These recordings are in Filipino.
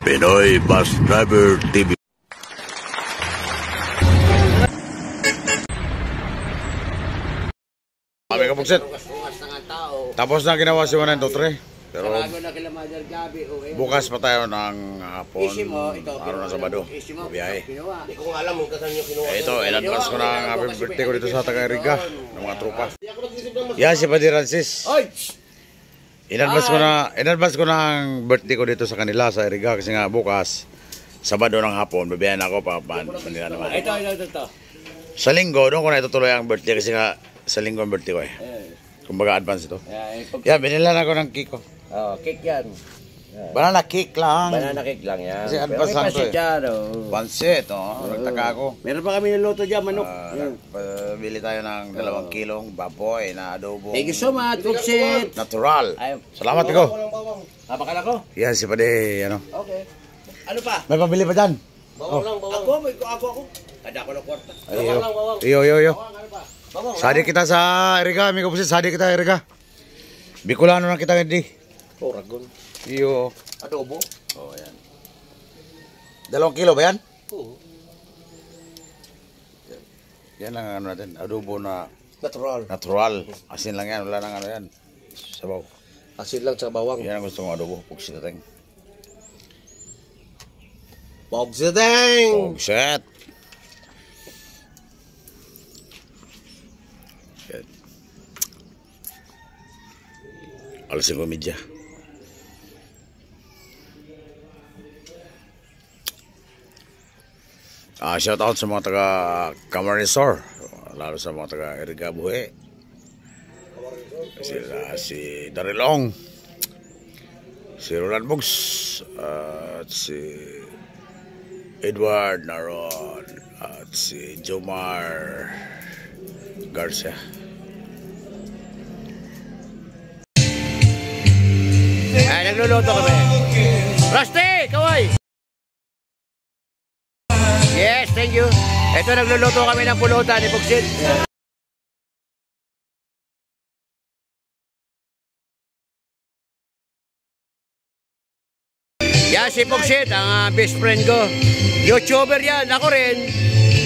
Pinoy Bus Driver TV. Kami kapugsit. Tapos na ginawa si 193. Pero bukas pa tayo ng hapon, araw na Sabado, biyahe. Ito, in-advance ko na ang happy birthday ko dito sa Taga-Riga ng mga tropa. Yan si Padre Francis. In-advance ko na ang birthday ko dito sa kanila sa Riga kasi nga bukas, Sabado ng hapon, bibiyahin ako pa Manila naman. Ito. Sa linggo, doon ko na itutuloy ang birthday kasi nga sa linggo ang birthday ko eh. Kumbaga advance ito. Yan, binilan ako ng cake ko. Oh, cake yan. Banana cake lang. Banana cake lang yan. Kasi advance lang ito eh. Pansit, nagtaka ako. Meron pa kami niluto dyan, manok. Bili tayo ng 2 kilong baboy na adobo. Thank you so much, Pugsit. Natural. Salamat ko. Napakala ko? Yan, si Pade, ano. Okay. Ano pa? May pabili pa dyan. Bawang lang, bawang. Ako. Kada ko ng kwarta. Bawang. Iyo. Sadi kita sa Erika, amigo po siya. Sadi kita Erika. Bicolano na kita hindi. Ragon. Iyo. Adobo. Yan. 2 kilo ba yan? Oo. Yan lang ano natin. Adobo na natural. Asin lang yan. Wala nang ano yan. Sabaw. Asin lang sa bawang. Yan ang gusto kong adobo. Pugsiteng. Pugsit. Alas 5:30. Shout out sa mga taga Camarisor, lalo sa mga taga Erika Buhe. Sila si Darilong, si Roland Bugs, at si Edward Naron, at si Jomar Garcia. Ay, nagluluto kami. Rusty, kaway! Yes, thank you. Ito, nagluluto kami ng pulutan ni Pugsit. Yan si Pugsit, ang best friend ko. YouTuber yan, ako rin.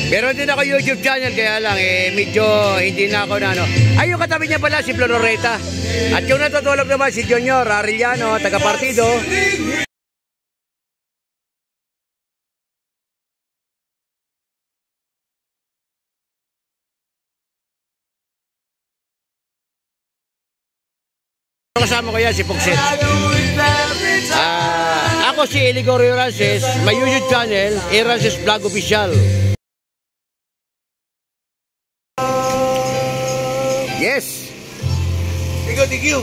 Meron din ako YouTube channel, kaya lang medyo hindi na ako na ano. Ay, yung katabi niya pala si Flonoreta. At yung natutulog naman si Junior Arellano, taga-partido. Kasama ko yan si Pugsit. Ako si Eligorio Rances, may YouTube channel, Rances Vlog Official. Yes. Thank you.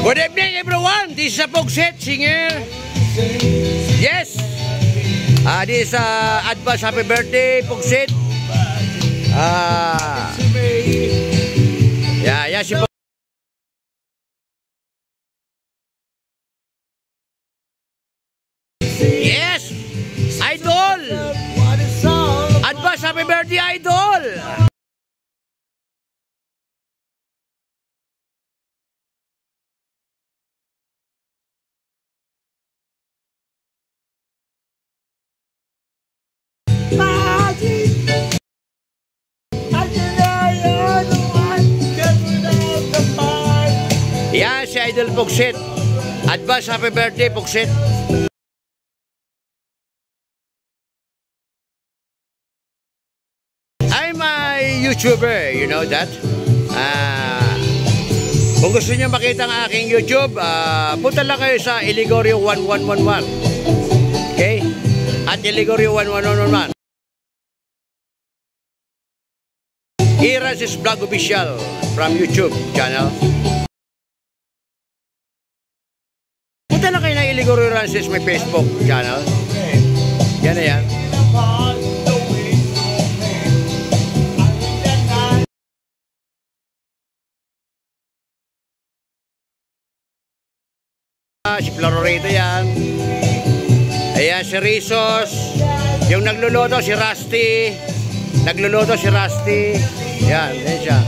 Good evening, everyone. This is a Pugsit singer. Yes. This is advance happy birthday, Pugsit. Yeah, si Yes. Idol! Advance happy birthday, Idol! Yan si Idol Pugsit. Advance happy birthday, Pugsit. I'm a YouTuber, you know that? Kung gusto niyo makita ang aking YouTube, punta lang kayo sa Eligorio 1111. Okay? At Eligorio 1111. Rances Vlog Official from YouTube channel. Punta lang kayo na Eligorio Rances, may Facebook channel. Yan na yan. Si Flororito yan. Ayan si Rizos. Yung nagluluto si Rusty. Yan, yan siya.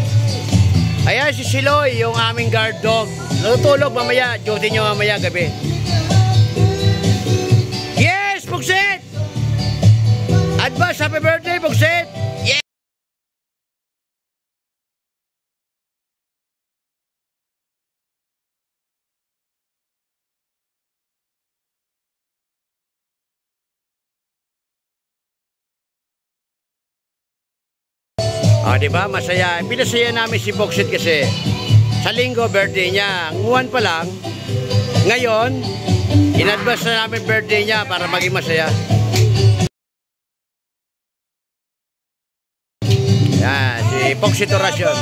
Ayan si Siloy, yung aming guard dog. Natutulog mamaya, duty nyo mamaya gabi. Yes, Pugsit! Advance, happy birthday, Pugsit! Yes! Diba? Masaya. Pinasaya namin si Pugsit kasi sa linggo birthday niya. Nguwan pa lang. Ngayon, in-advance na namin birthday niya para maging masaya. Yan, si Pugsit Oracion.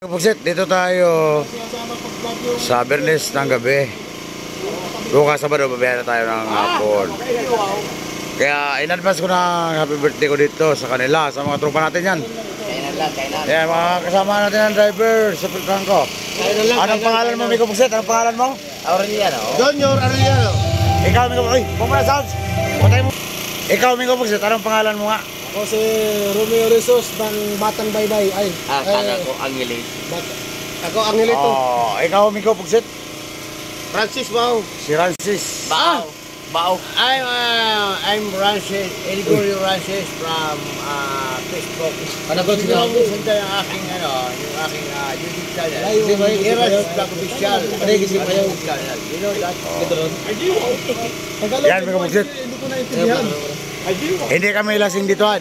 Pugsit, dito tayo sa Bernes ng gabi. Bukas Sabado, babayaran tayo ng hapon. Kaya in-advance ko na happy birthday ko dito sa kanila, sa mga tropa natin yan. Yan, mga kasama natin ng driver sa Piltrangco. Anong pangalan mo, Miko Pugsit? Anong pangalan mo? Aureliano. Junior Aureliano. Ikaw, Miko Pugsit. Pumula sounds. Patay mo. Ikaw, Miko Pugsit. Anong pangalan mo nga? Ako si Romeo Rizos ng Batang Baybay. Ay, kala ko Angelit. Ako Angelito. Oh, ikaw, Miko Pugsit. Francis Bao. Si Francis. Bao. I'm Francis, Eligorio Francis from Facebook. Ano ba Hindi sila? ko sundan yung aking YouTube channel. Hindi ba? Heroes Vlog Official. Paligisi pa yun. Channel. You know that? Ito ron. Yan, Miko Pugsit. Hindi ko naintindihan. Hindi kami lasing dito ha.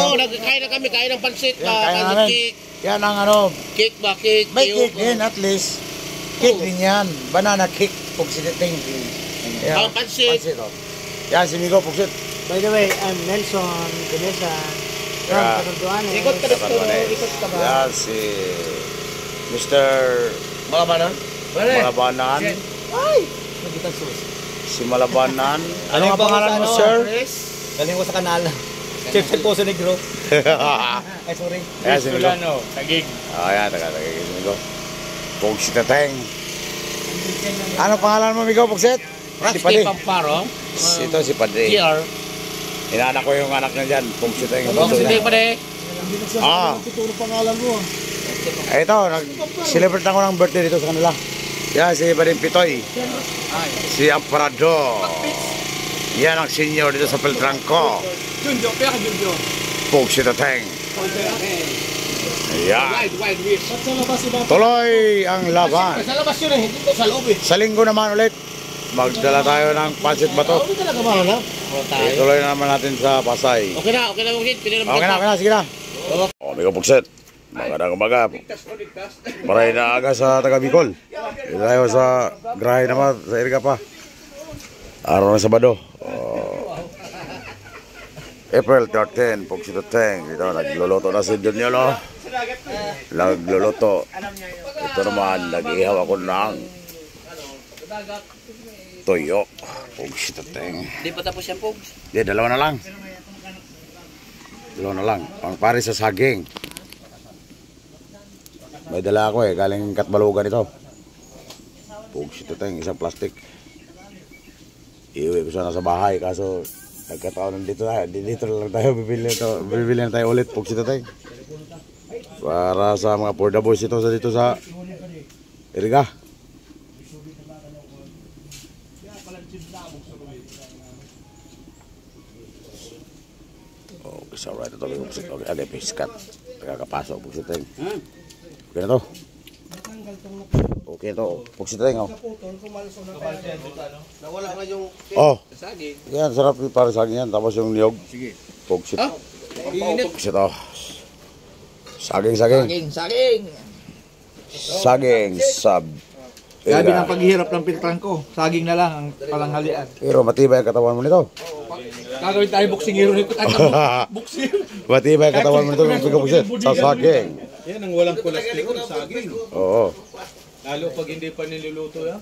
Oo, nagkakain na kami, kain ng pansit. Yan, kaya namin. Cake. Yan ang ano. Cake ba? Cake. May cake din at least. Cake din yan. Banana cake. Pugsit ting. Ang pansit. Oh. Yan si Miko Pugsit. By the way, I'm Nelson Pinesa from Yeah. Catanduanes. Ikot ka ka ba? Yan si Mr. Malabanan? Malabanan. Ay! Magitan sus. Si Malabanan. Ano ang pangalan mo, sir? Galing ko sa kanal. Chef po sa negro. Ay, sorry. Yan si Miko. Tagig. Yan, taga-taga si Miko. Pugsit na teng. Ano pangalan mo, Miko Pugsit? Si Padre. Pamparo. Ito si Padre. PR. Inaanak ko yung anak niya dyan. Pugsit na yung Pugsit pa rin. Tuturo pangalan mo. Ito, nag-celebrate ako ng birthday dito sa kanila. Yan, si Padre Pitoy. Si Amparado. Yan ang senior dito sa Piltrangco. Pugsit na teng. Ayan. Tuloy ang laban. Sa labas yun eh, hindi ko sa loob eh. Sa linggo naman ulit, magdala tayo ng pansit bato. Hindi talaga mahanap. Ituloy na naman natin sa Pasay. Okay na, Pugsit. Pili na Okay na, sige na. Miko Pugsit. Magandang umaga. Maray na aga sa taga Bicol. Dito tayo sa Grahe naman, sa Irga pa. Araw ng Sabado. April 13, Pugsit Teng. Dito, nagluluto na si Junior. Nagluluto. Ito naman, nag-ihaw ako ng toyo. Pugsit Teng. Di pa tapos yan, Pugs? Di, dalawa na lang. Dalawa na lang. Ang pare sa saging. May dala ako galing Katbalugan ito. Pugsit Teng, isang plastic. Iuwi ko sana sa bahay, kaso nagkataon nandito tayo. Dito lang tayo, bibili na tayo ulit. Pugsit Teng. Para sa mga for the boys dito sa Irga. Okay, so right ito. Okay, piskat. Nakakapasok, Pugsit Teng. Okay na to. Okay to. Pugsit tayo. Nawala nga yung Oh, saging. yan. Sarap para saging yan. Tapos yung niyog. Sige. Pugsit. Init. Pugsit oh. Saging, saging. Saging. Saging sab. Gabi ng paghihirap ng pintrang ko. Saging na lang ang palanghalian. Pero matibay ang katawan mo nito. Gagawin tayo boksingero nito. Boksing. Matibay ang katawan mo nito. Pugsit. Sa saging. Yan ang walang kolesterol, saging. Oo. Lalo pag hindi pa niluluto yan,